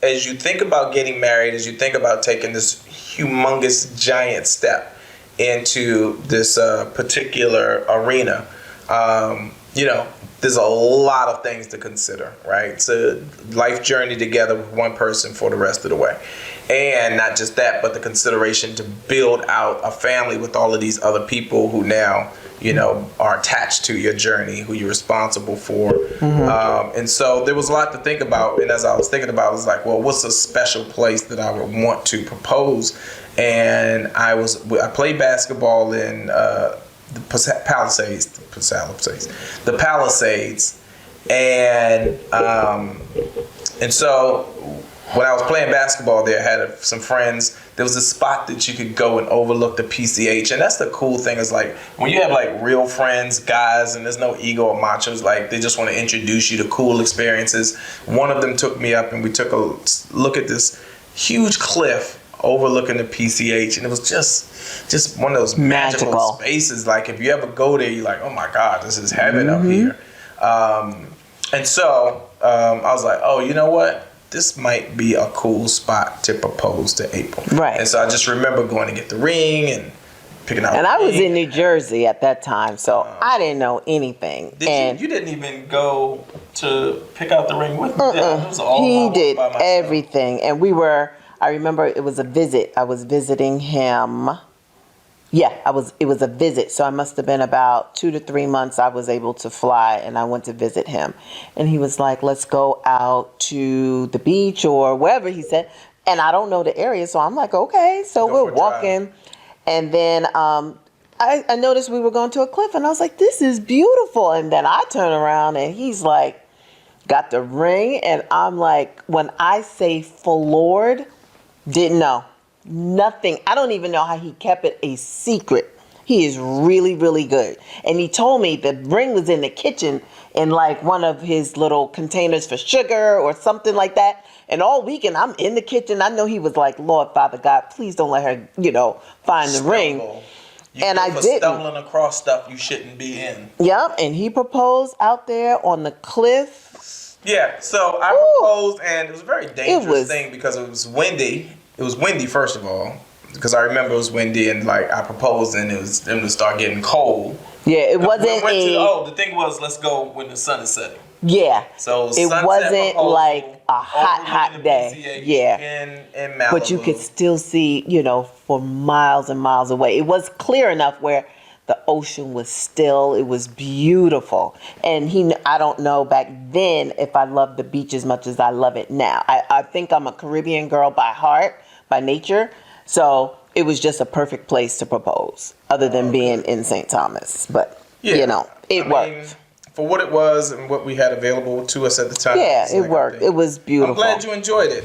as you think about getting married, as you think about taking this humongous giant step into this particular arena, you know, there's a lot of things to consider, right? It's a life journey together with one person for the rest of the way. And not just that, but the consideration to build out a family with all of these other people who now, you know, are attached to your journey, who you're responsible for. And so there was a lot to think about. And as I was thinking about it, I was like, well, what's a special place that I would want to propose? And I played basketball in the Palisades, and so when I was playing basketball there, I had some friends. There was a spot that you could go and overlook the PCH, and that's the cool thing is like when you have like real friends, guys, and there's no ego or machos, like they just want to introduce you to cool experiences. One of them took me up and we took a look at this huge cliff overlooking the PCH, and it was just one of those magical spaces. Like if you ever go there, you're like, oh my God, this is heaven up here. And so I was like, oh, you know what? This might be a cool spot to propose to April. Right. And so I just remember going to get the ring and picking out. And I was in New Jersey at that time, so I didn't know anything. You didn't even go to pick out the ring with me? It was all he did everything, and I remember it was a visit. I was visiting him. Yeah, it was a visit. So I must have been about 2 to 3 months I was able to fly, and I went to visit him. And he was like, let's go out to the beach or wherever, he said. And I don't know the area, so I'm like, okay. So we're walking. And then I noticed we were going to a cliff, and I was like, this is beautiful. And then I turn around, and he's like, got the ring. And I'm like, when I say floored, didn't know. Nothing. I don't even know how he kept it a secret. He is really, really good. And he told me the ring was in the kitchen in like one of his little containers for sugar or something like that. And all weekend I'm in the kitchen. I know he was like, Lord, Father God, please don't let her, find the ring. And I didn't. Stumbling across stuff you shouldn't be in. Yep. And he proposed out there on the cliff. Yeah. So I proposed, and it was a very dangerous thing because it was windy. It was windy, first of all, because I remember it was windy, and like I proposed, and it was going to start getting cold. Yeah, it wasn't the thing was, let's go when the sun is setting. Yeah. So it wasn't like a hot day. Yeah. In Malibu. But you could still see, for miles and miles away. It was clear enough where the ocean was still. It was beautiful. And I don't know back then if I loved the beach as much as I love it now. I think I'm a Caribbean girl by heart, by nature. So it was just a perfect place to propose, other than being in St. Thomas. But, it worked. For what it was and what we had available to us at the time. Yeah, it worked. It was beautiful. I'm glad you enjoyed it.